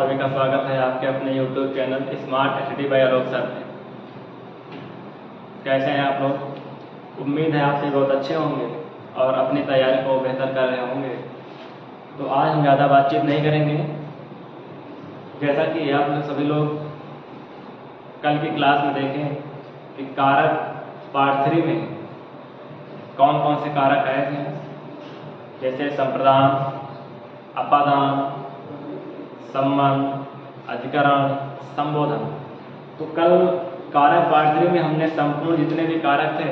सभी का स्वागत है आपके अपने YouTube channel smart study bye आलोक सर में। कैसे हैं आप लोग? उम्मीद है आप सभी बहुत अच्छे होंगे और अपनी तैयारी को बेहतर कर रहे होंगे। तो आज हम ज़्यादा बातचीत नहीं करेंगे। जैसा कि आप लोग सभी लोग कल की क्लास में देखें कि कारक पार्ट 3 में कौन कौन से कारक आए थे, जैसे संप्रदान, अपादान, संबंध, अधिकरण, संबोधन। तो कल कारक पार्ट 3 में हमने संपूर्ण जितने भी कारक थे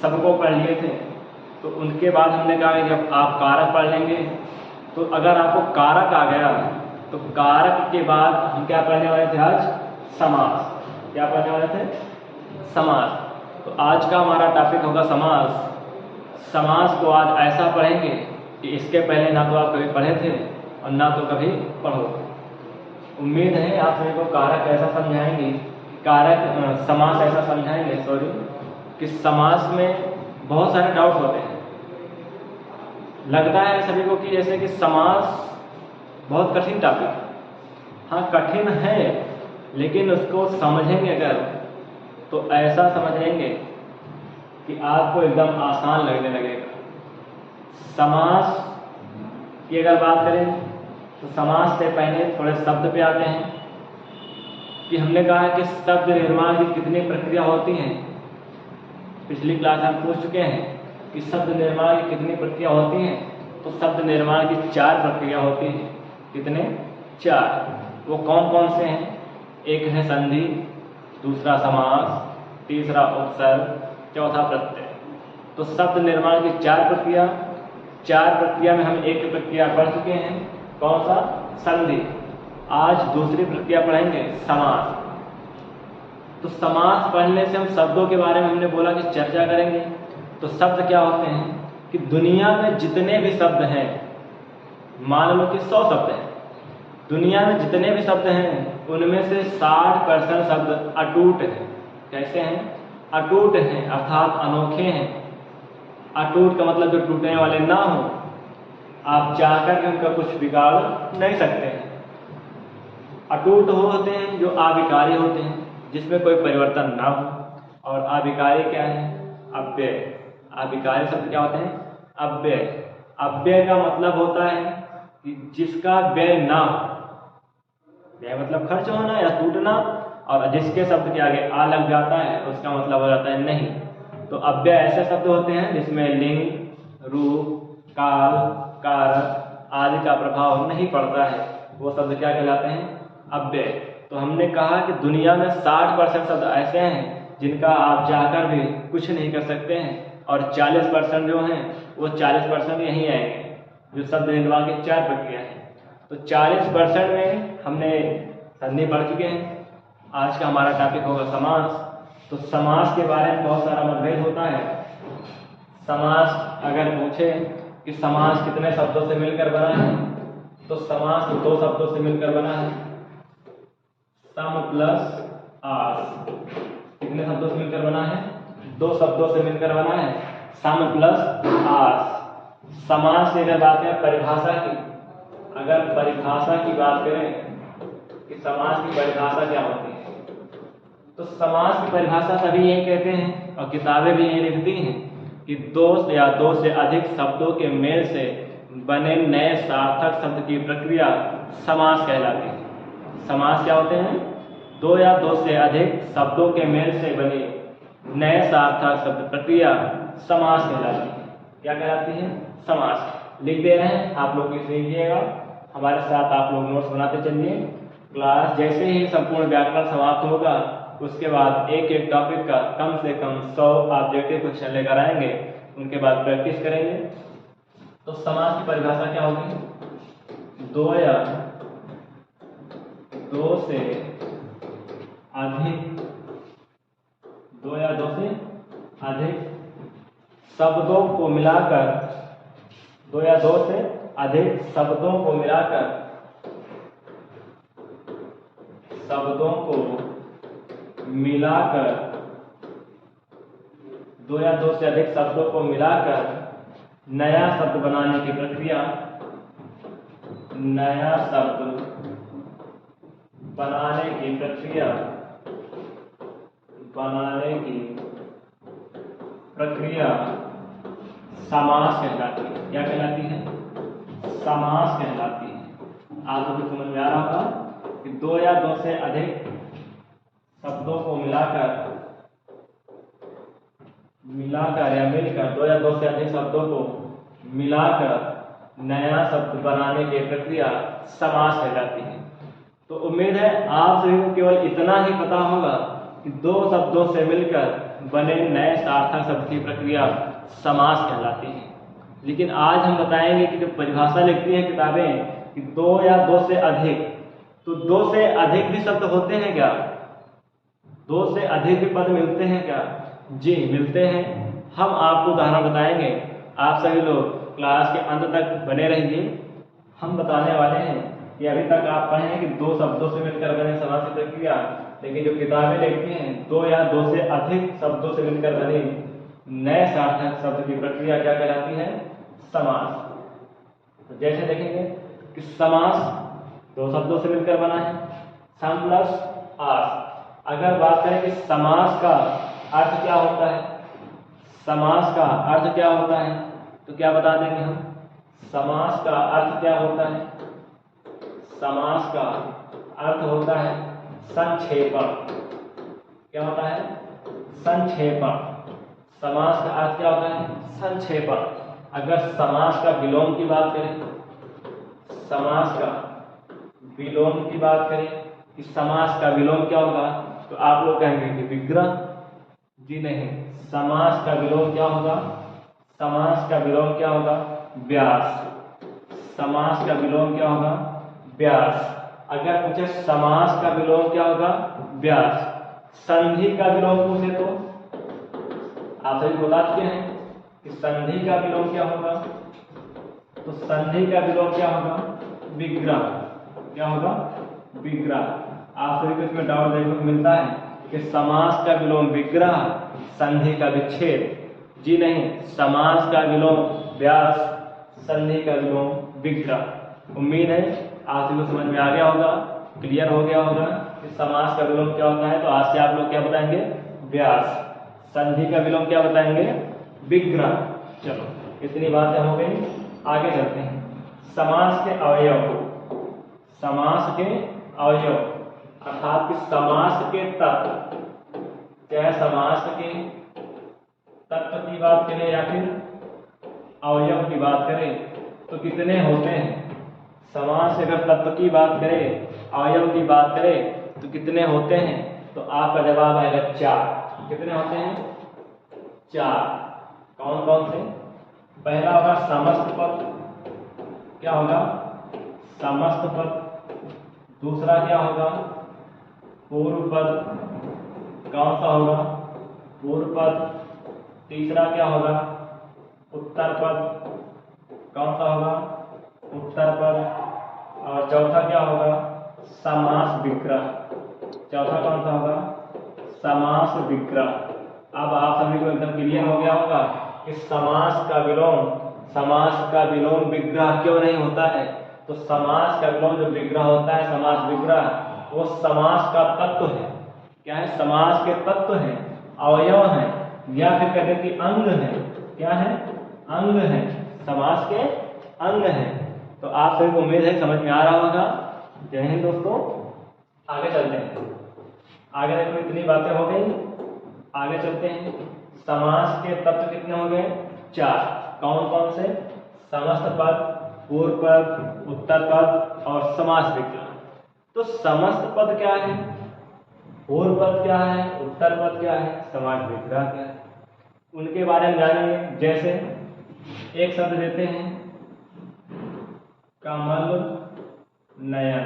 सबको पढ़ लिए थे। तो उनके बाद हमने कहा कि जब आप कारक पढ़ लेंगे तो अगर आपको कारक आ गया तो कारक के बाद हम क्या पढ़ने वाले थे आज? समास। क्या पढ़ने वाले थे? समास। तो आज का हमारा टॉपिक होगा समास। समास को आज ऐसा पढ़ेंगे कि इसके पहले ना तो आप कभी पढ़े थे और ना तो कभी पढ़ोगे। उम्मीद है आप सभी को कारक ऐसा समझाएंगे, समास ऐसा समझाएंगे कि समास में बहुत सारे डाउट होते हैं। लगता है सभी को कि जैसे कि समास बहुत कठिन टॉपिक है। हाँ, कठिन है, लेकिन उसको समझेंगे अगर तो ऐसा समझेंगे कि आपको एकदम आसान लगने लगेगा। समास की अगर बात करें तो समास से पहले थोड़े शब्द पे आते हैं कि हमने कहा कि शब्द निर्माण की कितनी प्रक्रिया होती हैं। पिछली क्लास में पूछ चुके हैं कि शब्द निर्माण की कितनी प्रक्रिया होती हैं। तो शब्द निर्माण की 4 प्रक्रिया होती हैं। कितने? 4। वो कौन कौन से हैं? एक है संधि, दूसरा समास, तीसरा उपसर्ग, चौथा प्रत्यय। तो शब्द निर्माण की 4 प्रक्रिया में हम एक प्रक्रिया पढ़ चुके हैं। कौन सा? संधि। आज दूसरी प्रक्रिया पढ़ेंगे, समास। तो समास पढ़ने से हम शब्दों के बारे में हमने बोला कि चर्चा करेंगे। तो शब्द क्या होते हैं कि दुनिया में जितने भी शब्द हैं, मान लो कि 100 शब्द हैं, दुनिया में जितने भी शब्द हैं उनमें से 60% शब्द अटूट हैं। कैसे हैं? अटूट हैं, अर्थात अनोखे हैं। अटूट का मतलब जो टूटने वाले ना हो, आप चाहकर के उनका कुछ बिगाड़ नहीं सकते हैं। अटूट होते हैं जो आविकारी होते हैं, जिसमें कोई परिवर्तन ना हो। और आविकारी क्या है? अव्यय। आविकारी शब्द क्या होते हैं? अव्यय। अव्यय का मतलब होता है कि जिसका व्यय ना हो। व्यय मतलब खर्च होना या टूटना, और जिसके शब्द के आगे आ लग जाता है उसका मतलब हो जाता है नहीं। तो अव्यय ऐसे शब्द होते हैं जिसमें लिंग, रूप, काल, कारक आदि का प्रभाव नहीं पड़ता है। वो शब्द क्या कहलाते हैं? अव्यय। तो हमने कहा कि दुनिया में 60% शब्द ऐसे हैं जिनका आप चाहकर भी कुछ नहीं कर सकते हैं, और 40% जो हैं वो 40% यहीं आएंगे जो शब्द निर्माण की 4 प्रक्रिया है। तो 40% में हमने संधि पढ़ चुके हैं। आज का हमारा टॉपिक होगा समास। तो समास के बारे में बहुत सारा मतभेद होता है। समास अगर पूछे कि समास कितने शब्दों से मिलकर बना है, तो समास 2 शब्दों से मिलकर बना है। सम प्लस आस। कितने शब्दों से मिलकर बना है? 2 शब्दों से मिलकर बना है, सम प्लस आस। समास की अगर बात करें परिभाषा की, अगर परिभाषा की बात करें कि समास की परिभाषा क्या होती है, तो समास की परिभाषा सभी यही कहते हैं और किताबें भी यही लिखती हैं कि 2 या 2 से अधिक शब्दों के मेल से बने नए सार्थक शब्द की प्रक्रिया समास कहलाती है। समास क्या होते हैं? 2 या 2 से अधिक शब्दों के मेल से बनी नए सार्थक शब्द प्रक्रिया समास कहलाती है। क्या कहलाती है? समास। लिख दे रहे हैं, आप लोग इसे लिखिएगा, हमारे साथ आप लोग नोट्स बनाते चलिए। क्लास जैसे ही संपूर्ण व्याकरण समाप्त होगा उसके बाद एक एक टॉपिक का कम से कम 100 ऑब्जेक्टिव क्वेश्चन लेकर आएंगे, उनके बाद प्रैक्टिस करेंगे। तो समास की परिभाषा क्या होगी? 2 या 2 से अधिक 2 या 2 से अधिक शब्दों को मिलाकर 2 या 2 से अधिक शब्दों को मिलाकर 2 या 2 से अधिक शब्दों को मिलाकर नया शब्द बनाने की प्रक्रिया नया शब्द बनाने की प्रक्रिया, बनाने की प्रक्रिया समास कहलाती है। क्या कहलाती है? समास कहलाती है। आप लोगों को समझ में आ रहा होगा कि दो या दो से अधिक शब्दों को मिलाकर या मिलकर, दो या दो से अधिक शब्दों को मिलाकर नया शब्द बनाने की प्रक्रिया समास कहलाती है। तो उम्मीद है आप सभी को केवल इतना ही पता होगा कि दो शब्दों से मिलकर बने नए सार्थक शब्द की प्रक्रिया समास कहलाती है। लेकिन आज हम बताएंगे कि जो परिभाषा लिखती है किताबें कि दो या दो से अधिक, तो दो से अधिक भी शब्द होते हैं क्या? दो से अधिक भी पद मिलते हैं क्या? जी मिलते हैं। हम आपको उदाहरण बताएंगे। आप सभी लोग क्लास के अंत तक बने रहिए। हम बताने वाले हैं कि अभी तक आप पढ़े हैं कि दो शब्दों से मिलकर बने समास की प्रक्रिया, लेकिन जो किताबें लिखती हैं दो या दो से अधिक शब्दों से मिलकर बने नए सार्थक शब्द की प्रक्रिया क्या कहलाती है? समास। तो जैसे देखेंगे कि समास दो शब्दों से मिलकर बना है, सम प्लस आस। अगर बात करें कि समास का अर्थ क्या होता है, समास का अर्थ क्या होता है, तो क्या बता देंगे हम? समास का अर्थ क्या होता है? समास का अर्थ होता है संक्षेपण। क्या होता है? संक्षेपण। समास का अर्थ क्या होता है? संक्षेपण। अगर समास का विलोम की बात करें, समास का विलोम की बात करें कि समास का विलोम क्या होगा, तो आप लोग कहेंगे कि विग्रह। जी नहीं, समास का विलोम क्या होगा? समास का विलोम क्या होगा? व्यास। समास का विलोम क्या होगा? व्यास। अगर पूछे समास का विलोम क्या होगा? व्यास। संधि का विलोम पूछे तो आप सभी बता चुके हैं कि संधि का विलोम क्या होगा, तो संधि का विलोम क्या होगा? विग्रह। क्या होगा? विग्रह। आप सभी को इसमें डाउट देखने को मिलता है कि समास का विलोम विग्रह, संधि का विच्छेद। जी नहीं, समास का विलोम व्यास, संधि का विलोम विग्रह। उम्मीद है आप सभी को समझ में आ गया होगा, क्लियर हो गया होगा कि समास का विलोम क्या होता है। तो आज से आप लोग क्या बताएंगे? व्यास। संधि का विलोम क्या बताएंगे? विग्रह। चलो इतनी बातें हो गई, आगे चलते हैं। समास के अवयव, समास के अवयव अर्थात कि समास के तत्व, चाहे समास के तत्व की बात करें या फिर अवयव की बात करें तो कितने होते हैं? समास से अगर तत्व की बात करें, अवयव की बात करें तो कितने होते हैं? तो आपका जवाब आएगा 4। कितने होते हैं? 4। कौन कौन से? पहला होगा समस्त पद। क्या होगा? समस्त पद। दूसरा क्या होगा? पूर्व पद। कौन सा होगा? पूर्व पद। तीसरा क्या होगा? उत्तर पद। कौन सा होगा? उत्तर पद। और चौथा क्या होगा? समास विग्रह। चौथा कौन सा होगा? समास विग्रह। अब आप सभी को एकदम क्लियर हो गया होगा कि समास का विलोम विग्रह क्यों नहीं होता है। तो समास का विलोम जो विग्रह होता है, समास विग्रह, वो समास का तत्व है। क्या है? समास के तत्व है, अवयव है, या फिर कहते हैं कि अंग है। क्या है? अंग है, समास के अंग है। तो आप सभी को उम्मीद है समझ में आ रहा होगा। जय हिंद दोस्तों, आगे चलते हैं। आगे देखो इतनी बातें हो गई, आगे चलते हैं। समास के तत्व कितने हो गए? 4। कौन कौन से? समस्त पद, पूर्व पद, उत्तर पद और समास विग्रह। तो समस्त पद क्या है, पूर्व पद क्या है, उत्तर पद क्या है, समास विग्रह क्या है, उनके बारे में जानेंगे। जैसे एक शब्द देते हैं कमल नयन।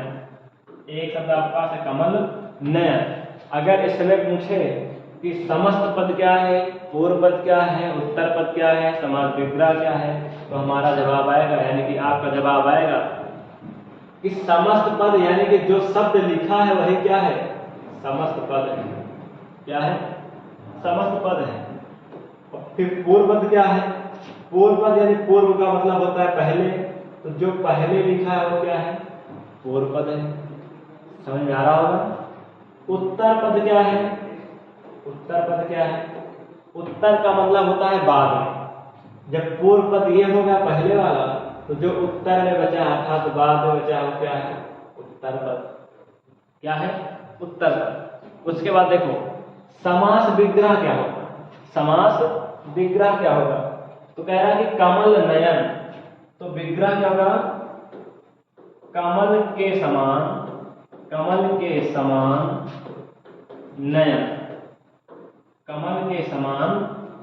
एक शब्द आपके पास है कमल नयन। अगर इस समय पूछे कि समस्त पद क्या है, पूर्व पद क्या है, उत्तर पद क्या है, समास विग्रह क्या है, तो हमारा जवाब आएगा, यानी कि आपका जवाब आएगा कि समस्त पद, यानी कि जो शब्द लिखा है वही क्या है? समस्त पद है। क्या है? समस्त पद है। और फिर पूर्व पद क्या है? पूर्व पद यानी पूर्व का मतलब होता है पहले, तो जो पहले लिखा है वो क्या है? पूर्व पद है। समझ में आ रहा होगा। उत्तर पद क्या है? उत्तर पद क्या है? उत्तर का मतलब होता है बाद में। जब पूर्व पद ये होगा पहले वाला, तो जो उत्तर में बचा अर्थात बाद में बचा वो क्या है? उत्तर पद। क्या है? उत्तर पद। उसके बाद देखो समास विग्रह क्या होगा? समास विग्रह क्या होगा? तो कह रहा है कि कमल नयन, तो विग्रह क्या होगा? कमल के समान, कमल के समान नयन, कमल के समान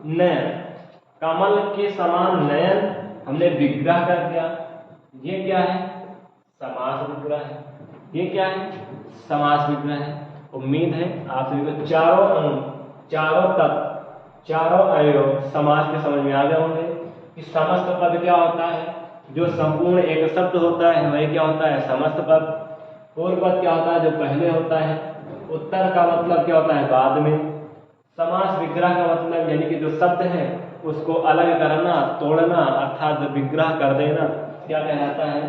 नयन, कमल के समान नयन हमने विग्रह कर दिया। ये क्या है? समास विग्रह है। ये क्या है? समास विग्रह है। उम्मीद है आप सभी को चारों अंग, चारों तत्व, चारों अवयव समास के समझ में आ गए होंगे कि समस्त पद क्या होता है? जो संपूर्ण एक शब्द होता है वही क्या होता है? समस्त पद। पूर्व पद क्या होता है? जो पहले होता है। उत्तर का मतलब क्या होता है? बाद में। समास विग्रह का मतलब यानी कि जो शब्द है उसको अलग करना, तोड़ना अर्थात विग्रह कर देना क्या कहलाता है?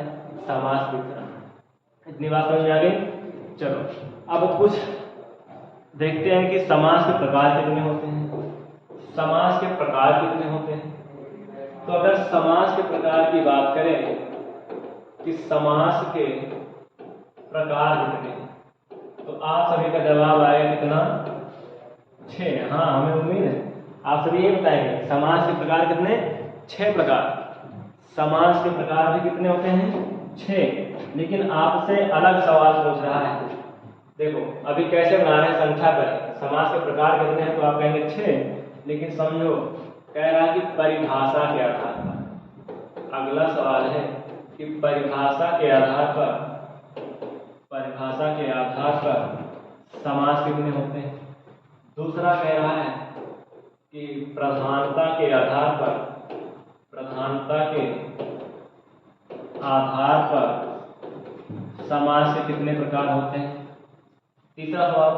समास विग्रह। इतनी बात समझ में आ गई? चलो अब कुछ देखते हैं कि समास के प्रकार कितने होते हैं। समास के प्रकार कितने होते हैं? तो अगर समास के प्रकार की बात करें कि समास के प्रकार कितने हैं, तो आप सभी का जवाब आएगा कितना? 6। हाँ, हमें उम्मीद है आप सभी ये बताएंगे समास के प्रकार कितने? 6 प्रकार। समास के प्रकार भी कितने होते हैं? 6। लेकिन आपसे अलग सवाल पूछ रहा है। देखो अभी कैसे बना रहे हैं, संख्या करें। समास के प्रकार कितने हैं? तो आप कहेंगे 6, लेकिन समझो कह रहा है कि परिभाषा के आधार पर। अगला सवाल है कि परिभाषा के आधार पर, परिभाषा के आधार पर समास कितने होते हैं। दूसरा कह रहा है कि प्रधानता के आधार पर, प्रधानता के आधार पर समास के कितने प्रकार होते हैं। तीसरा सवाल,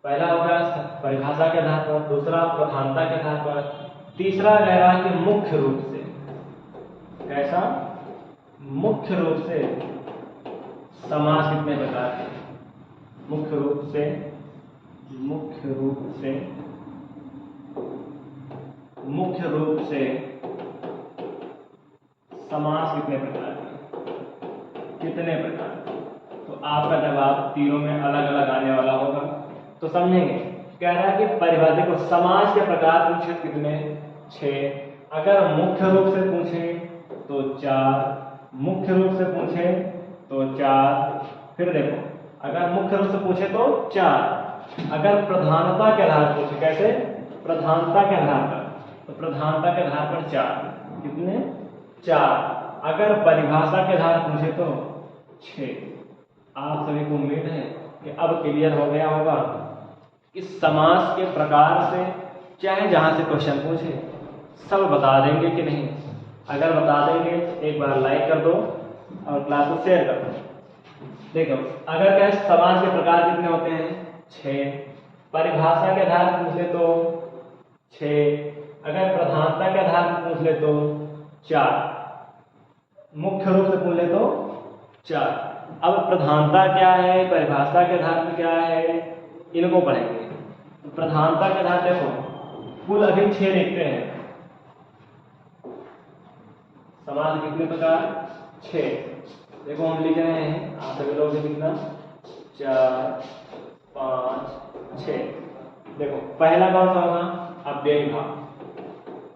पहला हो गया परिभाषा के आधार पर, दूसरा प्रधानता के आधार पर, तीसरा कह रहा है कि मुख्य रूप से। कैसा? मुख्य रूप से समास कितने प्रकार के? मुख्य रूप से, मुख्य रूप से, मुख्य रूप से समास कितने प्रकार के? कितने प्रकार? तो आपका जवाब तीनों में अलग अलग आने वाला होगा। तो समझेंगे, कह रहा है कि परिभाषा को समास के प्रकार पूछे कितने? 6। अगर मुख्य रूप से पूछे तो 4, मुख्य रूप से पूछे तो 4। फिर देखो अगर मुख्य रूप से पूछे तो 4, अगर प्रधानता के आधार पर पूछे, कैसे? प्रधानता के आधार पर, तो प्रधानता के आधार पर 4। कितने? 4। अगर परिभाषा के आधार पर पूछे तो 6। आप सभी को उम्मीद है कि अब क्लियर हो गया होगा कि समास के प्रकार से चाहे जहां से क्वेश्चन पूछे सब बता देंगे कि नहीं। अगर बता देंगे एक बार लाइक कर दो और क्लास को शेयर कर दो। देखो अगर कहे समास के प्रकार कितने होते हैं? 6। परिभाषा के आधार पर पूछ ले तो 6। अगर प्रधानता के आधार पर पूछ ले तो 4, मुख्य रूप से पूछ ले तो 4। अब प्रधानता क्या है, परिभाषा के आधार पर क्या है, इनको पढ़ेंगे। प्रधानता के आधार देखो कुल अभी 6 लिखते हैं। समास कितने प्रकार? 6। देखो हम लिख रहे हैं, आप सभी लोग लिखना 4, 5, 6। देखो पहला कौन सा होगा? अव्ययी भाव।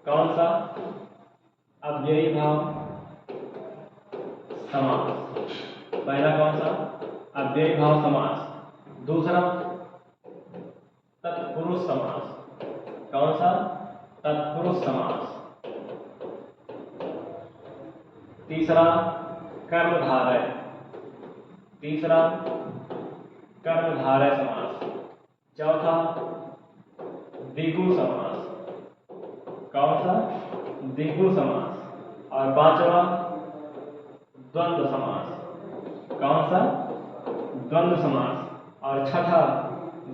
कौन सा? अव्ययी भाव समास। पहला कौन सा? अव्ययी भाव समास। दूसरा तत्पुरुष समास। कौन सा? तत्पुरुष समास। तीसरा कर्मधारय। तीसरा कर्मधारय समास। चौथा द्विगु समास। कौन सा? द्विगु समास। और पांचवा द्वंद्व समास। कौन सा? द्वंद्व समास। और छठा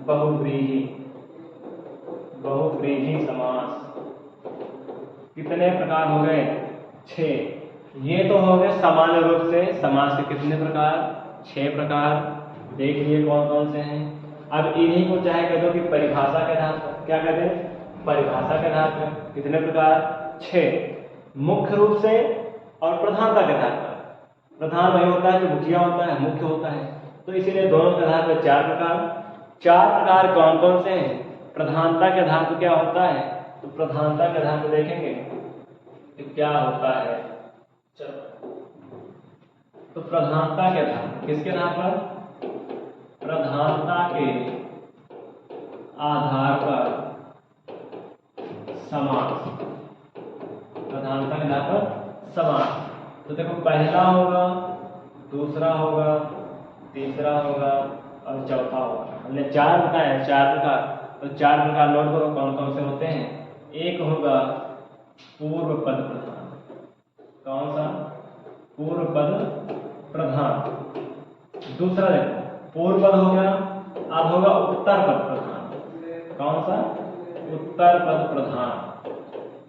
बहुव्रीहि, बहुव्रीहि समास। कितने प्रकार हो गए? 6। ये तो हो गए सामान्य रूप से समास के कितने प्रकार? 6 प्रकार। देख लिए कौन कौन से हैं। अब इन्हीं को चाहे कह दो कि परिभाषा के आधार पर, क्या कहते हैं, परिभाषा के आधार पर। कितने प्रकार, 6, मुख्य रूप से और प्रधानता के आधार पर। प्रधान वही होता है जो मुखिया होता है, मुख्य होता है, तो इसीलिए दोनों के आधार पर 4 प्रकार। 4 प्रकार कौन कौन से हैं? प्रधानता के आधार पर क्या होता है, तो प्रधानता के आधार पर देखेंगे कि क्या होता है। चलो, तो प्रधानता के आधार पर, किसके आधार पर? प्रधानता के आधार पर समास। प्रधानता के आधार पर समास। तो देखो, पहला होगा, दूसरा होगा, तीसरा होगा और चौथा होगा। हमने 4 बताया, 4 प्रकार। तो 4 प्रकार नोट करो कौन कौन से होते हैं। एक होगा पूर्व पद प्रधान। कौन सा? पूर्व पद प्रधान। दूसरा देखो, पूर्व पद हो गया, अब होगा उत्तर पद प्रधान। कौन सा? उत्तर पद प्रधान।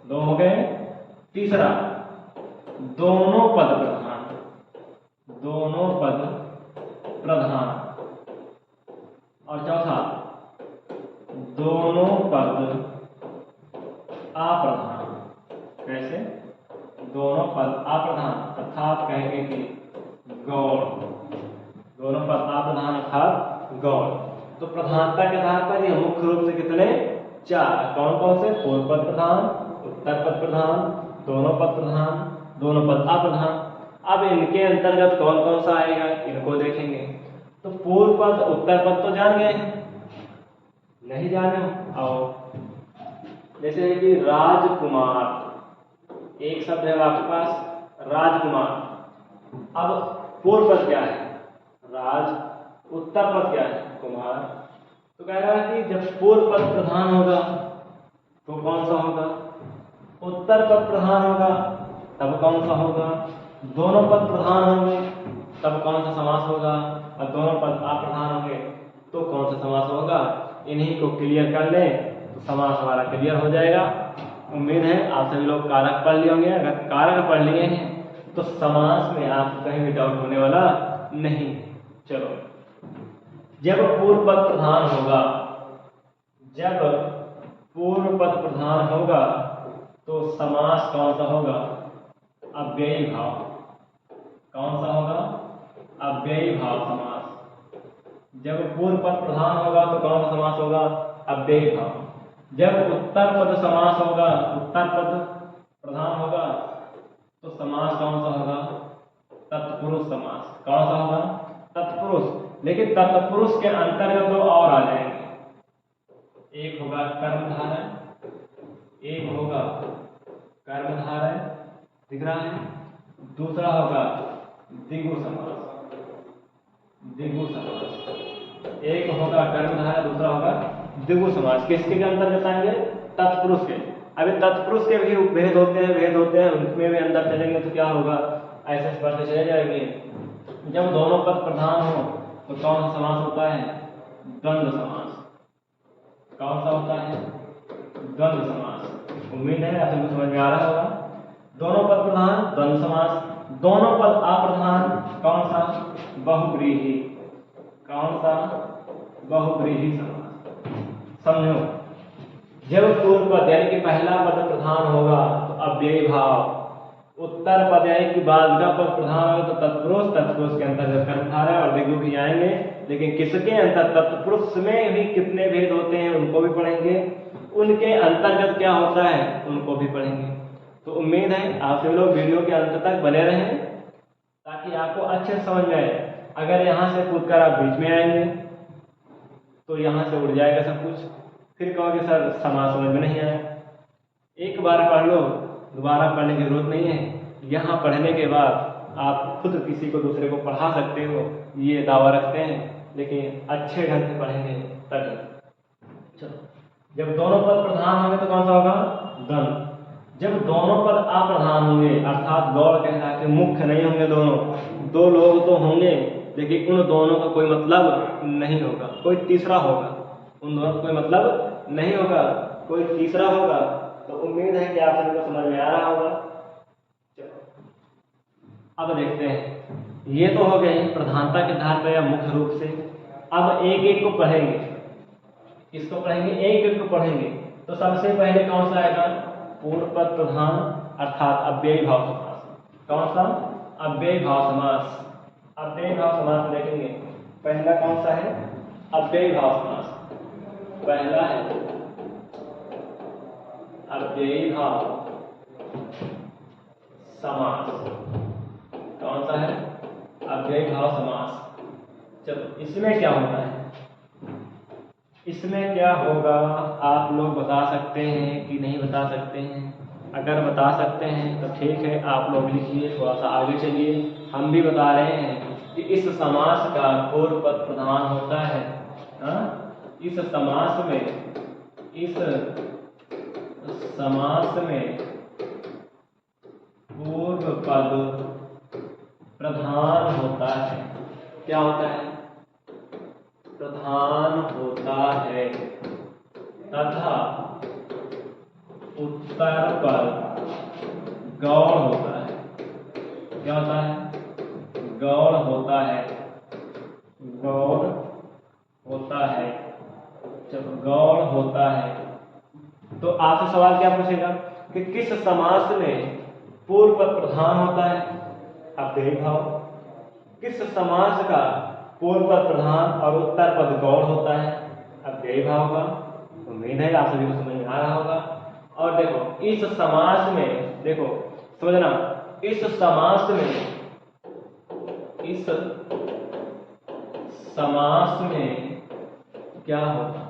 2 हो गए। तीसरा, दोनों पद प्रधान। दोनों पद प्रधान। और चौथा, दोनों पद अप्रधान। कैसे? दोनों पद अप्रधान अर्थात कहेंगे कि गौण। दोनों पद अप्रधान अर्थात गौण। तो प्रधानता के आधार पर यह मुख्य रूप से कितने? 4। कौन कौन से? पूर्व पद प्रधान, उत्तर पद प्रधान, दोनों पद प्रधान, दोनों पद अप्रधान। अब इनके अंतर्गत कौन कौन सा आएगा, इनको देखेंगे। तो पूर्व पद, उत्तर पद तो जान गए, नहीं जाने हो? आओ, जैसे है कि राजकुमार, एक शब्द है आपके पास राजकुमार। अब पूर्व पद क्या है? राज। उत्तर पद क्या है? कुमार। तो कह रहा है कि जब पूर्व पद प्रधान होगा तो कौन सा होगा? उत्तर पद प्रधान होगा तब कौन सा होगा? दोनों पद प्रधान होंगे तब कौन सा समास होगा? और दोनों पद अप्रधान होंगे तो कौन सा समास होगा? इन्हीं को क्लियर कर लें तो समास हमारा क्लियर हो जाएगा। उम्मीद है आप सभी लोग कारक पढ़ लिए होंगे। अगर कारक पढ़ लिए हैं तो समास में आपको कहीं भी डाउट होने वाला नहीं। चलो, जब पूर्व पद प्रधान होगा, जब पूर्व पद प्रधान होगा तो समास कौन सा होगा? अव्ययी भाव। कौन सा होगा? अव्ययी भाव समास। जब पूर्व पद प्रधान होगा तो कौन सा समास होगा? अव्ययी भाव। जब उत्तर पद समास होगा, उत्तर पद प्रधान होगा तो समास कौन सा होगा? तत्पुरुष समास। कौन सा होगा? तत्पुरुष। लेकिन तत्पुरुष के अंतर्गत 2 और आ जाएंगे। एक होगा कर्मधारय, एक होगा कर्मधारय, दिख रहा है। दूसरा होगा द्विगु समास। द्विगु समास, एक होगा कर्मधारय, दूसरा होगा द्विगु समास। किसके अंतर्गत आएंगे? तत्पुरुष के। अभी तत्पुरुष के भी भेद होते हैं, उनमें भी अंदर चलेंगे तो क्या होगा, ऐसे पढ़ते चले जाएंगे। जब दोनों पद प्रधान हो तो कौन सा समास होता है? द्वंद्व समास। कौन सा होता है? द्वंद्व समास। उम्मीद है आप सबको समझ में आ रहा होगा। दोनों पद प्रधान, द्वंद्व समास। दोनों पद अप्रधान, कौन सा? बहुव्रीहि। कौन सा? बहुव्रीहि समास। समझो, जब पूर्व पद यानी कि पहला पद प्रधान होगा तो अव्ययी भाव, उत्तर पद यानी कि बाद का पद प्रधान होगा तो तत्पुरुष, तत्पुरुष के अंतर्गत कर्मधारय और द्विगु भी आएंगे। लेकिन किसके अंतर? तत्पुरुष में भी कितने भेद होते हैं उनको भी पढ़ेंगे, उनके अंतर्गत क्या होता है उनको भी पढ़ेंगे। तो उम्मीद है आप सभी लोग वीडियो के अंत तक बने रहें ताकि आपको अच्छे से समझ में आए। अगर यहाँ से कूदकर आप बीच में आएंगे तो यहाँ से उड़ जाएगा सब कुछ, फिर कहोगे सर समास समझ में नहीं आया। एक बार पढ़ लो, दोबारा पढ़ने की जरूरत नहीं है। यहाँ पढ़ने के बाद आप खुद किसी को दूसरे को पढ़ा सकते हो, ये दावा रखते हैं, लेकिन अच्छे ढंग से पढ़ेंगे तभी। चलो, जब दोनों पद प्रधान होंगे तो कौन सा होगा? द्वंद्व। जब दोनों पद अप्रधान होंगे अर्थात गौड़ कहता है कि मुख्य नहीं होंगे, दोनों 2 लोग तो होंगे लेकिन उन दोनों का कोई मतलब नहीं होगा, कोई तीसरा होगा। उन दोनों का कोई मतलब नहीं होगा, कोई तीसरा होगा। तो उम्मीद है कि आप सभी को समझ में आ रहा होगा। अब देखते हैं, ये तो हो गए प्रधानता के आधार पर या मुख्य रूप से। अब एक एक को पढ़ेंगे, इसको पढ़ेंगे, एक एक को पढ़ेंगे। तो सबसे पहले कौन सा आएगा? पूर्व पद प्रधान अर्थात अव्ययी भाव समास। कौन सा? अव्ययी भाव समास। अव्ययी भाव समास देखेंगे। पहला कौन सा है? अव्ययी भाव समास। पहला है अव्ययी भाव समास। कौन सा है? अव्ययी भाव समास। चलो, इसमें क्या होता है? इसमें क्या होगा आप लोग बता सकते हैं कि नहीं बता सकते हैं? अगर बता सकते हैं तो ठीक है, आप लोग लिखिए, थोड़ा सा आगे चलिए। हम भी बता रहे हैं कि इस समास का पूर्व पद प्रधान होता है। इस समास में पूर्व पद प्रधान होता है। क्या होता है? प्रधान होता है तथा उत्तर पद गौण होता है। क्या होता है? गौण होता है। गौण होता है। जब गौण होता है तो आपसे सवाल क्या पूछेगा कि किस समास में पूर्व पद प्रधान होता है? अव्ययी भाव। किस समास का पूर्व पद प्रधान और उत्तर पद गौण होता है? अव्ययी भाव का। उम्मीद है आप सभी को समझ में आ रहा होगा। और देखो, इस समास में देखो, समझना, इस समास में क्या होगा?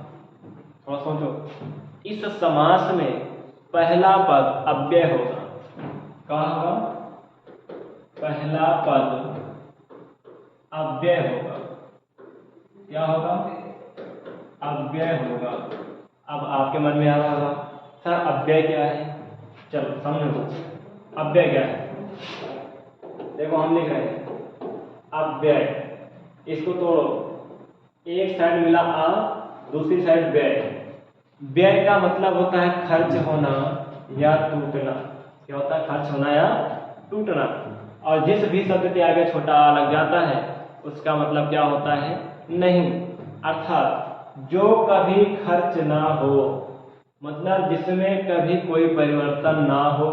थोड़ा सोचो। इस समास में पहला पद अव्यय होगा। क्या होगा? पहला पद अव्यय होगा। क्या होगा? अव्यय होगा। अब आपके मन में आ रहा होगा, सर अव्यय क्या है? चलो समझो, अव्यय क्या है। देखो, हम लिख रहे हैं अव्यय। इसको तोड़ो, एक साइड मिला आ, दूसरी साइड व्यय। व्यय का मतलब होता है खर्च होना या टूटना। क्या होता है? खर्च होना या टूटना। और जिस भी शब्द के आगे छोटा आ लग जाता है उसका मतलब क्या होता है? नहीं। अर्थात जो कभी खर्च ना हो, मतलब जिसमें कभी कोई परिवर्तन ना हो,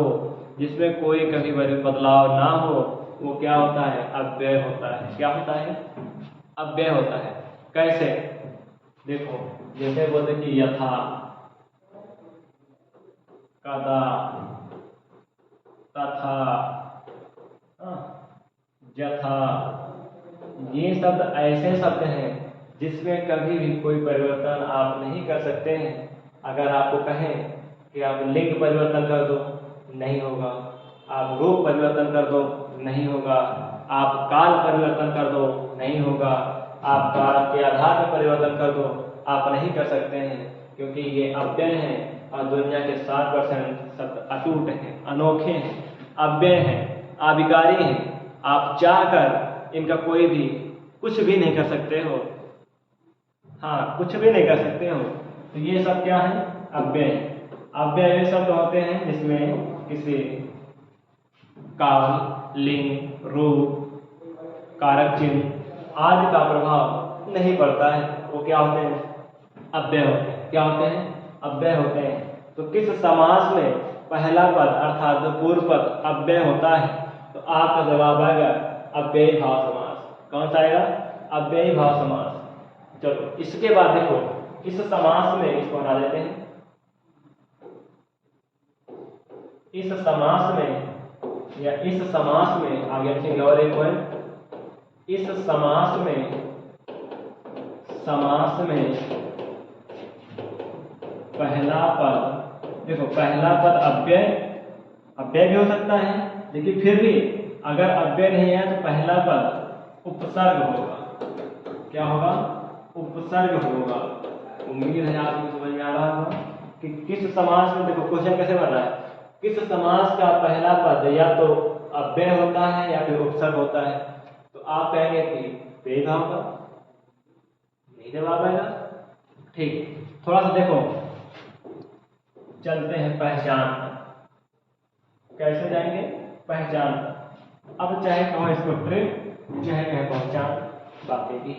जिसमें कोई कभी बदलाव ना हो, वो क्या होता है? अव्यय होता है। क्या होता है? अव्यय होता है। कैसे? देखो, जैसे बोलते कि यथा, कदा, तथा, यथा, ये शब्द ऐसे शब्द हैं जिसमें कभी भी कोई परिवर्तन आप नहीं कर सकते हैं। अगर आपको कहें कि आप लिंग परिवर्तन कर दो, नहीं होगा। आप रूप परिवर्तन कर दो, नहीं होगा। आप काल परिवर्तन कर दो, नहीं होगा। आप काल के आधार पर परिवर्तन कर दो, आप नहीं कर सकते हैं, क्योंकि ये अव्यय हैं और दुनिया के 60% शब्द अटूट हैं, अनोखे हैं, अव्यय हैं, आविकारी हैं। आप चाहकर इनका कोई भी कुछ भी नहीं कर सकते हो। हाँ, कुछ भी नहीं कर सकते हो। तो ये सब क्या है? अव्यय। अव्यय वे शब्द होते हैं जिसमें किसी काल, लिंग, रूप, कारक चिन्ह आदि का प्रभाव नहीं पड़ता है। वो क्या होते हैं? अव्यय होते हैं। क्या होते हैं? अव्यय होते हैं। तो किस समास में पहला पद अर्थात जो पूर्व पद अव्यय होता है, तो आपका जवाब आएगा अव्ययी भाव समास। कौन सा आएगा? अव्ययी भाव समास। चलो, इसके बाद देखो, इस समास में इसको हटा देते हैं। इस समास में या इस समास में आगे लिखेंगे और एक पॉइंट। इस समास में पहला पद, देखो पहला पद अव्यय भी हो सकता है, लेकिन फिर भी अगर अव्यय नहीं है तो पहला पद उपसर्ग होगा। क्या होगा? उपसर्ग होगा। उम्मीद है आपको समझ में आ रहा होगा कि किस समास में, देखो क्वेश्चन कैसे बन रहा है, किस समास का पहला पद या तो अव्यय होता है या फिर उपसर्ग होता है। तो आप कहेंगे कि अव्ययी भाव का। यही जवाब आएगा। ठीक, थोड़ा सा देखो, चलते हैं पहचान। कैसे जाएंगे? पहचान। अब चाहे कहो इसको ट्रिक, चाहे कहे पहचान, बातें की।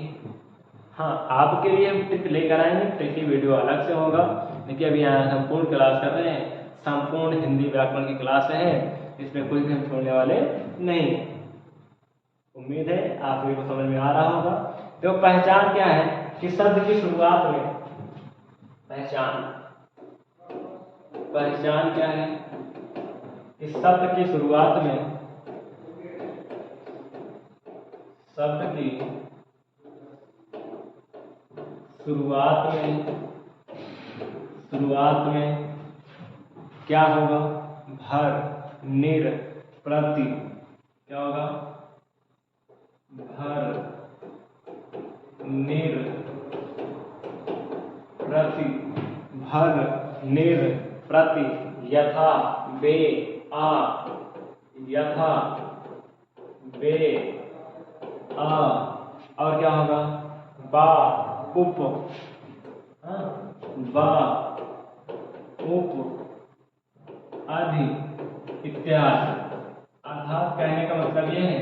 हाँ, आपके लिए हम ट्रिक लेकर आएंगे, ट्रिक की वीडियो अलग से होगा। देखिए अभी यहाँ हम पूर्ण क्लास कर रहे हैं, संपूर्ण हिंदी व्याकरण की क्लास है, इसमें कोई भी हम छोड़ने वाले नहीं। उम्मीद है आप सभी को समझ में आ रहा होगा। तो पहचान क्या है कि शब्द की शुरुआत में पहचान क्या है कि शब्द की शुरुआत में क्या होगा? भर, निर, प्रति। क्या होगा? भर, निर, प्रति। भर, निर, प्रति। यथा, बे, आ। यथा, बे, आ। और क्या होगा? बा, उप। बा, उप, आदि इत्यादि। अर्थात कहने का मतलब यह है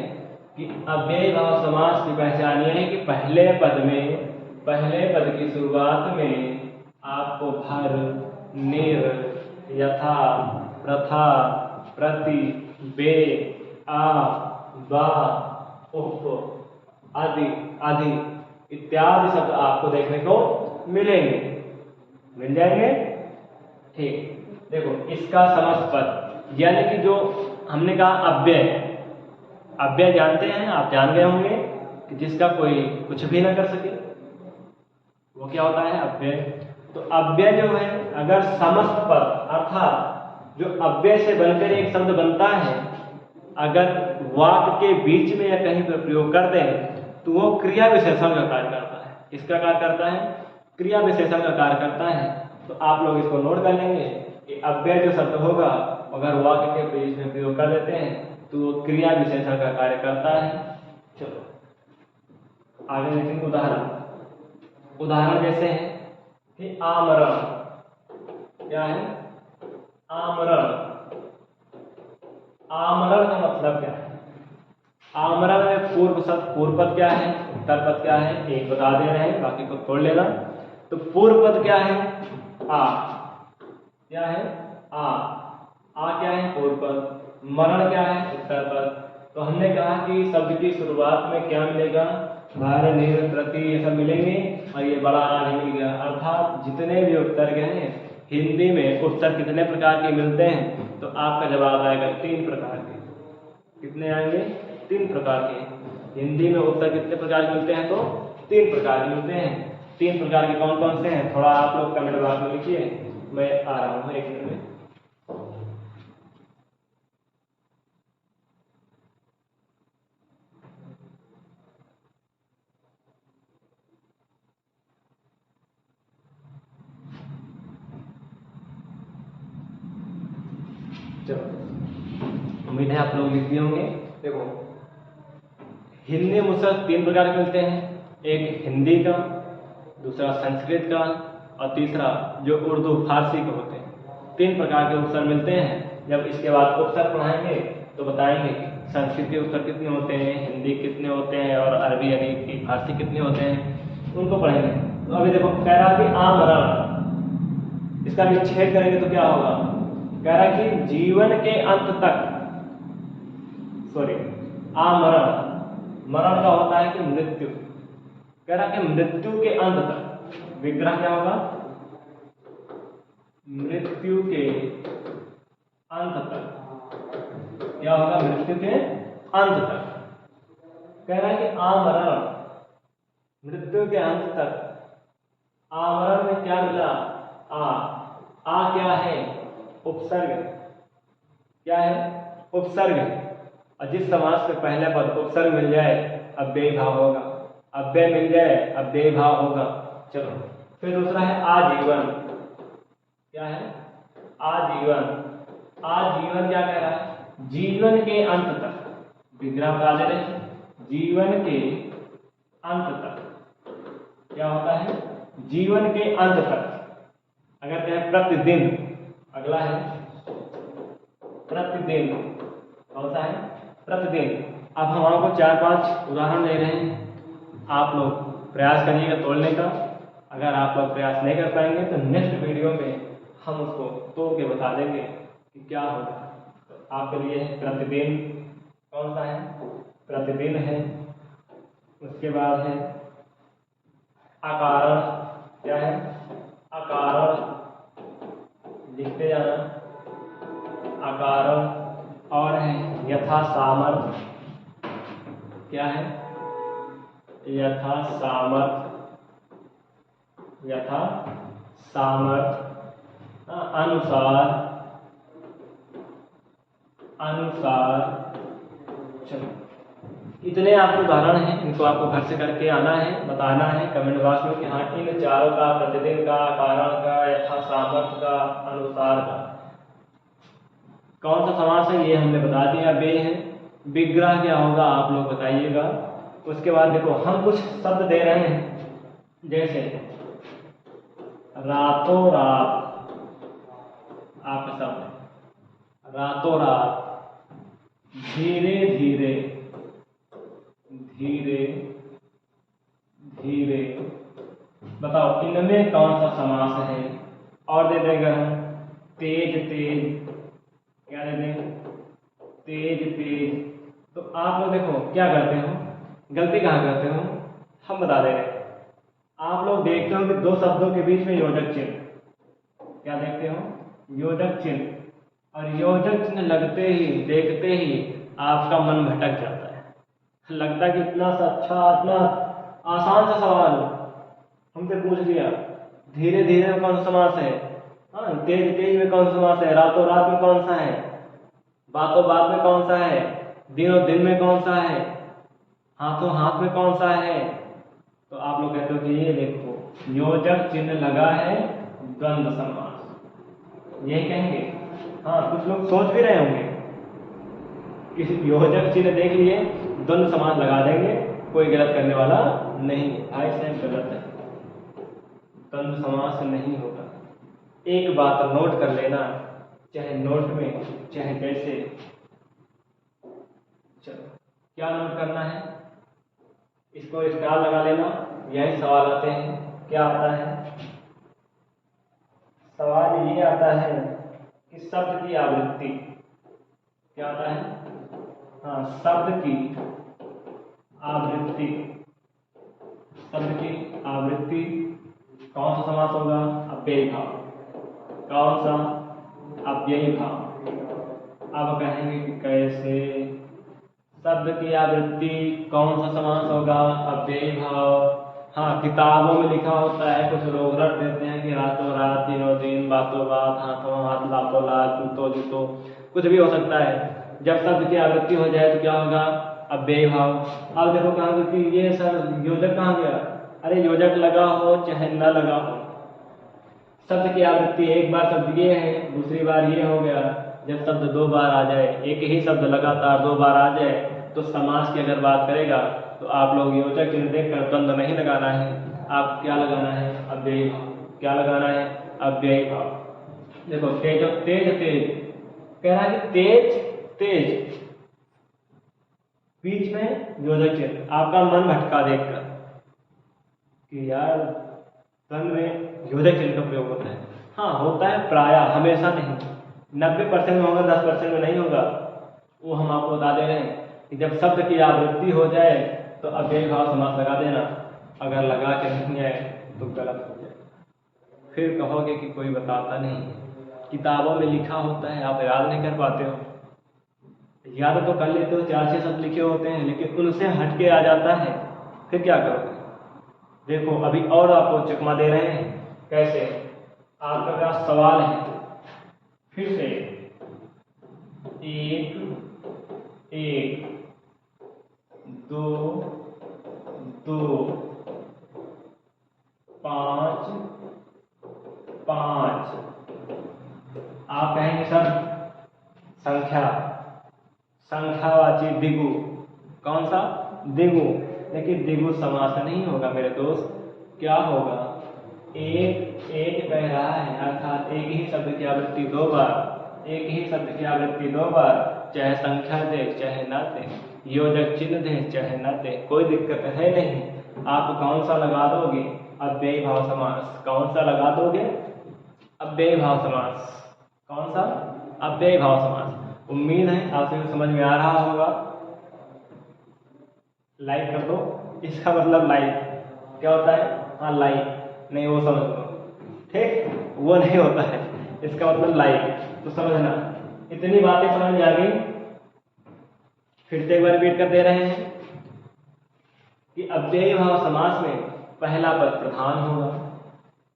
कि अव्ययी भाव समास की पहचान यह है कि पहले पद की शुरुआत में आपको भर, निर, यथा, प्रथा, प्रति, बे, आ, बा, उप, आदि आदि इत्यादि शब्द आपको देखने को मिल जाएंगे। ठीक, देखो इसका समस्त पद यानी कि जो हमने कहा अव्यय जानते हैं, आप जान गए होंगे कि जिसका कोई कुछ भी ना कर सके, वो क्या होता है? अव्यय। तो अव्यय जो है, अगर समस्त पद अर्थात जो अव्यय से बनकर एक शब्द बनता है, अगर वाक्य के बीच में या कहीं पर प्रयोग कर दें तो वो क्रिया विशेषण का कार्य करता है। किसका कार्य करता है? क्रिया विशेषण का कार्य करता है। तो आप लोग इसको नोट कर लेंगे कि अव्यय जो शब्द होगा अगर वाक्य के बीच में प्रयोग कर देते हैं तो वो क्रिया विशेषण का कार्य करता है। चलो आगे देखेंगे उदाहरण जैसे है कि आमरण। क्या है? आमरण। आमरण का मतलब क्या है? आमरण में पूर्व पद क्या है, उत्तर पद क्या है, एक बता दे रहे हैं, बाकी को छोड़ लेना। तो पूर्व पद क्या है? आ। क्या है? आ क्या है? पूर्व पद। मरण क्या है? उत्तर पद। तो हमने कहा कि शब्द की शुरुआत में क्या मिलेगा? भर, निर, प्रति, ये सब मिलेंगे और ये बड़ा आ नहीं मिल गया। अर्थात जितने भी उपसर्ग हैं हिंदी में, उपसर्ग कितने प्रकार के मिलते हैं? तो आपका जवाब आएगा 3 प्रकार के। कितने आएंगे? 3 प्रकार के। हिंदी में उपसर्ग कितने प्रकार के मिलते हैं? तो 3 प्रकार के मिलते हैं। 3 प्रकार के कौन कौन से हैं? थोड़ा आप लोग कमेंट बॉक्स में लिखिए, मैं आ रहा हूँ 1 मिनट में। चलो उम्मीद है आप लोग लिख दिए होंगे। देखो हिंदी में उपसर्ग 3 प्रकार के मिलते हैं, एक हिंदी का, दूसरा संस्कृत का और तीसरा जो उर्दू फारसी के होते हैं। 3 प्रकार के उपसर्ग मिलते हैं। जब इसके बाद उपसर्ग पढ़ाएंगे तो बताएंगे संस्कृत के उपसर्ग कितने होते हैं, हिंदी कितने होते हैं और अरबी यानी कि फारसी कितने होते हैं, उनको पढ़ेंगे। तो अभी देखो कह रहा कि आमरण, इसका विच्छेद करेंगे तो क्या होगा? कह रहा कि जीवन के अंत तक, आमरण, मरण का होता है कि मृत्यु। कह रहा कि मृत्यु के अंत तक, विग्रह क्या होगा? मृत्यु के अंत तक। क्या होगा? मृत्यु के अंत तक। कह रहा है कि आमरण, मृत्यु के अंत तक। आमरण में क्या मिला? आ क्या है? उपसर्ग। क्या है? उपसर्ग। और जिस समास में पहले पद उपसर्ग मिल जाए अव्ययी भाव होगा, अव्यय मिल जाए अव्ययी भाव होगा। चलो फिर दूसरा है आजीवन। क्या है? आजीवन। आजीवन क्या कह रहा है? जीवन के अंत तक। विग्रह बता दे रहे हैं, जीवन के अंत तक। क्या होता है? जीवन के अंत तक। अगर कहें प्रतिदिन, अगला है प्रतिदिन। कौन सा है? प्रतिदिन। अब हम आपको 4-5 उदाहरण दे रहे हैं, आप लोग प्रयास करिएगा तोड़ने का। अगर आप लोग प्रयास नहीं कर पाएंगे तो नेक्स्ट वीडियो में हम उसको तोड़ के बता देंगे कि क्या होगा। तो आपके लिए प्रतिदिन कौन सा है? प्रतिदिन है। उसके बाद है अकारण। क्या है? अकारण, लिखते जाना। अकारण। और है यथा सामर्थ्य। क्या है? यथा सामर्थ्य। यथा सामर्थ्य। अनुसार। अनुसार। चलो, इतने आपके उदाहरण हैं, इनको आपको घर से करके आना है, बताना है कमेंट बॉक्स में कि हाँ इन चारों का, प्रतिदिन का, कारण का, यथा सामर्थ्य का, अनुसार का कौन सा समास है, ये हमने बता दिया। बे है। विग्रह क्या होगा आप लोग बताइएगा। उसके बाद देखो हम कुछ शब्द दे रहे हैं, जैसे रातों रात। आपका शब्द है रातों रात। धीरे धीरे। धीरे धीरे। बताओ इनमें कौन सा समास है? और दे देंगे हम तेज तेज। क्या दे दें? तेज तेज। तो आप लोग देखो क्या करते हो, गलती कहाँ करते हो, हम बता दे रहे हैं। आप लोग देखते हो कि दो शब्दों के बीच में योजक चिन्ह। क्या देखते हो? योजक चिन्ह। और योजक चिन्ह लगते ही, देखते ही आपका मन भटक जाता है। लगता है कि इतना सा अच्छा, इतना आसान सा सवाल हमसे पूछ लिया। धीरे धीरे में कौन सा समास है? हाँ, तेज तेज में कौन सा समास है? रातों रात में कौन सा है? बातों बात में कौन सा है? दिनों दिन में कौन सा है? हाथों हाथ में कौन सा है? तो आप लोग कहते हो कि ये देखो योजक चिन्ह लगा है, द्वंद्व समास, यही कहेंगे। हाँ, कुछ लोग सोच भी रहे होंगे कि योजक चिन्ह देख लिए द्वंद्व समास लगा देंगे, कोई गलत करने वाला नहीं है। भाई साहब गलत है, द्वंद्व समास नहीं होगा। एक बात नोट कर लेना, चाहे नोट में चाहे जैसे। चलो, क्या नोट करना है? इसको स्टार लगा लेना। यही सवाल आते हैं। क्या आता है? सवाल ये आता है कि शब्द की आवृत्ति। क्या आता है? हाँ, शब्द की आवृत्ति। शब्द की आवृत्ति कौन सा समास होगा? अव्ययी भाव। कौन सा? अव्ययी भाव। अब कहेंगे कि कैसे? शब्द की आवृत्ति कौन सा समास होगा? अव्ययी भाव। हाँ, किताबों में लिखा होता है, कुछ लोग रट देते हैं कि रातों रात, दिनों दिन, बातों बात, हाथों हाथ, लातों लात, जूतों जूतों, कुछ भी हो सकता है। जब शब्द की आवृत्ति हो जाए तो क्या होगा? अव्ययी भाव। अब देखो कहाँ कि ये सर योजक कहाँ गया? अरे योजक लगा हो चाहे न लगा हो, शब्द की आवृत्ति एक बार शब्द ये है, दूसरी बार ये हो गया। जब शब्द दो बार आ जाए, एक ही शब्द लगातार दो बार आ जाए, तो समास की अगर बात करेगा तो आप लोग योजक चिन्ह देखकर द्वंद्व नहीं लगाना है। आप क्या लगाना है? अव्ययी भाव। क्या लगाना है? अव्ययी भाव। देखो तेज, तेज तेज कह रहा है कि तेज तेज, बीच में योजक चिन्ह। आपका मन भटका देखकर कि यार द्वंद्व में योजक चिन्ह का प्रयोग होता है। हाँ, होता है प्रायः, हमेशा नहीं। 90% में होगा, 10% में नहीं होगा। वो हम आपको बता दे रहे हैं कि जब शब्द की आवृत्ति हो जाए तो अव्ययी भाव समास लगा देना। अगर लगा के नहीं आए तो गलत हो जाए, फिर कहोगे कि कोई बताता नहीं। किताबों में लिखा होता है, आप याद नहीं कर पाते हो। याद तो कर लेते हो, 4-6 शब्द लिखे होते हैं, लेकिन उनसे हट के आ जाता है, फिर क्या करोगे? देखो अभी और आपको चकमा दे रहे हैं। कैसे? आपका पास सवाल है, फिर से एक एक, दो दो, पांच पांच। आप कहेंगे सर संख्या, संख्यावाची द्विगु। कौन सा? द्विगु। लेकिन द्विगु समास नहीं होगा मेरे दोस्त। क्या होगा? एक एक कह रहा है, अर्थात एक ही शब्द की आवृत्ति दो बार, एक ही शब्द की आवृत्ति दो बार, चाहे संख्या दे चाहे ना दे, योजक चिन्ह दे चाहे ना दे, कोई दिक्कत है नहीं। आप कौन सा लगा दोगे? अव्ययी भाव समास। कौन सा लगा दोगे? अव्ययी भाव समास। कौन सा? अव्ययी भाव समास। उम्मीद है आप सभी को समझ में आ रहा होगा। लाइक कर दो। इसका मतलब लाइक क्या होता है? हाँ लाइक नहीं, वो समझ लो, ठीक, वो नहीं होता है, इसका मतलब लाइक। तो समझना, इतनी बातें समझ में आ गई। फिर से एक बार रिपीट कर दे रहे हैं कि अव्ययी भाव समास में पहला पद प्रधान होगा,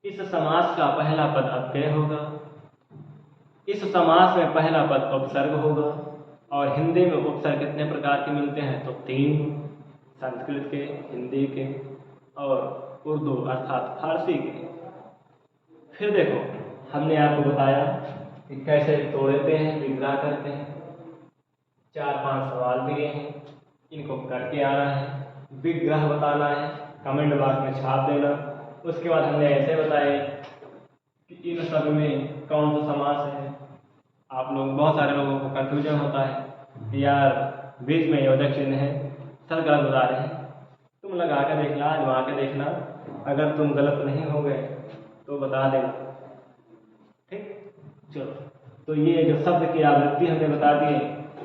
इस समास का पहला पद अव्यय होगा, इस समास में पहला पद उपसर्ग होगा। और हिंदी में उपसर्ग कितने प्रकार के मिलते हैं? तो 3, संस्कृत के, हिंदी के और उर्दू अर्थात फारसी के। फिर देखो, हमने आपको बताया कि कैसे तोड़ते हैं, विग्रह करते हैं। 4-5 सवाल दिए हैं, इनको करके आना है, विग्रह बताना है, कमेंट बॉक्स में छाप देना। उसके बाद हमने ऐसे बताए कि इन सब में कौन सा समास है। आप लोग, बहुत सारे लोगों को कंफ्यूजन होता है कि यार बीच में योजक चिन्ह है, सर गलत बता रहे हैं। तुम लगा कर देखना, आजमा के देखना, अगर तुम गलत नहीं हो गए तो बता देना, ठीक। चलो, तो ये जो शब्द की आवृत्ति हमने बता दी,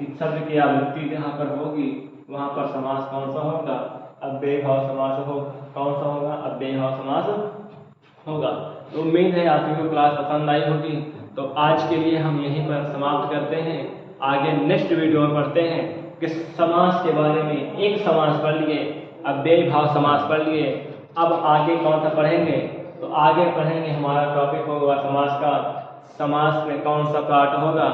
इस शब्द की आवृत्ति जहाँ पर होगी वहाँ पर समास कौन सा होगा? अव्ययी भाव समास हो। कौन सा होगा? अव्ययी भाव समास होगा। तो उम्मीद है आप सभी को क्लास पसंद आई होगी। तो आज के लिए हम यहीं पर समाप्त करते हैं। आगे नेक्स्ट वीडियो में पढ़ते हैं कि समास के बारे में। एक समास पढ़ लिए, अव्ययी भाव समास पढ़ लिए। अब आगे कौन सा पढ़ेंगे? तो आगे पढ़ेंगे, हमारा टॉपिक होगा समास का। समास में कौन सा पार्ट होगा?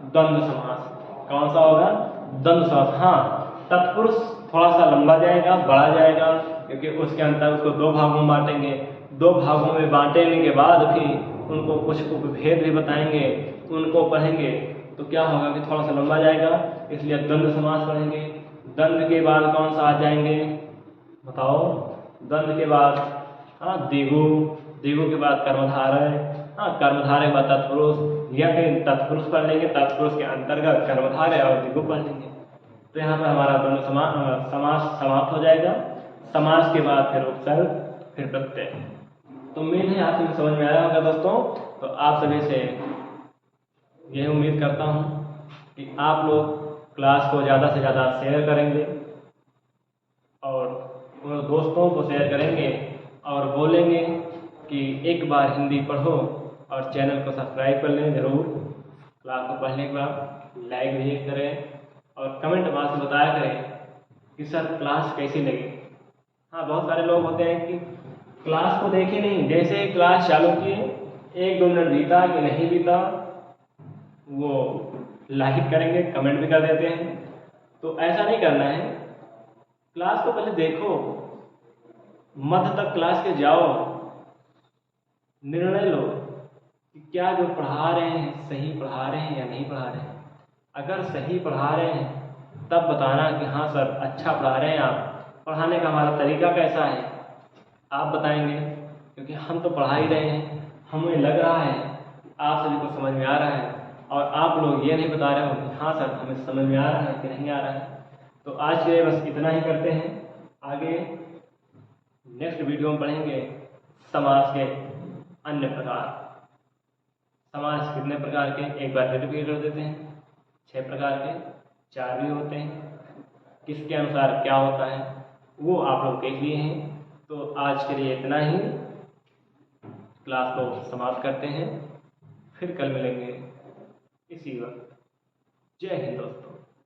द्वंद्व समास। कौन सा होगा? द्वंद्व समास। हाँ, तत्पुरुष थोड़ा सा लंबा जाएगा, बड़ा जाएगा, क्योंकि उसके अंतर उसको 2 भागों में बांटेंगे। 2 भागों में बांटने के बाद भी उनको कुछ उपभेद भी बताएंगे, उनको पढ़ेंगे। तो क्या होगा कि थोड़ा सा लंबा जाएगा, इसलिए द्वंद्व समास पढ़ेंगे। द्वंद्व के बाद कौन सा आ जाएंगे? बताओ। द्वंद्व के बाद हाँ द्विगु, द्विगु के बाद कर्मधारय, हाँ कर्मधारय के बाद तत्पुरुष, या फिर तत्पुरुष पढ़ लेंगे, तत्पुरुष के अंतर्गत कर्मधारय और द्विगु पढ़ लेंगे। तो यहाँ पर हमारा द्वंद्व समास समाप्त हो जाएगा। समास के बाद फिर उपसर्ग, फिर प्रत्यय। तो उम्मीद है आप सभी समझ में आया होगा दोस्तों। तो आप सभी से यही उम्मीद करता हूँ कि आप लोग क्लास को ज़्यादा से ज़्यादा शेयर करेंगे और उन दोस्तों को शेयर करेंगे और बोलेंगे कि एक बार हिंदी पढ़ो और चैनल को सब्सक्राइब कर लें ज़रूर। क्लास को पढ़ने के बाद लाइक भी करें और कमेंट बॉक्स में बताया करें कि सर क्लास कैसी लगी। हाँ, बहुत सारे लोग होते हैं कि क्लास को देखे नहीं, जैसे ही क्लास चालू किए 1-2 मिनट बीता कि नहीं बीता, वो लाइक करेंगे, कमेंट भी कर देते हैं। तो ऐसा नहीं करना है। क्लास को पहले देखो, मध्य तक क्लास के जाओ, निर्णय लो कि क्या जो पढ़ा रहे हैं सही पढ़ा रहे हैं या नहीं पढ़ा रहे हैं। अगर सही पढ़ा रहे हैं तब बताना कि हाँ सर अच्छा पढ़ा रहे हैं आप, पढ़ाने का हमारा तरीका कैसा है आप बताएंगे, क्योंकि हम तो पढ़ा ही रहे हैं, हमें लग रहा है आप सभी को समझ में आ रहा है, और आप लोग ये नहीं बता रहे हो कि हाँ सर हमें समझ में आ रहा है कि नहीं आ रहा है। तो आज के लिए बस इतना ही करते हैं। आगे नेक्स्ट वीडियो में पढ़ेंगे समास के अन्य प्रकार। समास कितने प्रकार के, एक बार रिपीट कर देते हैं। 6 प्रकार के, 4 भी होते हैं। किसके अनुसार क्या होता है वो आप लोग देख लिए हैं। तो आज के लिए इतना ही, क्लास को समाप्त करते हैं। फिर कल मिलेंगे इसी वक्त। जय हिंद दोस्तों।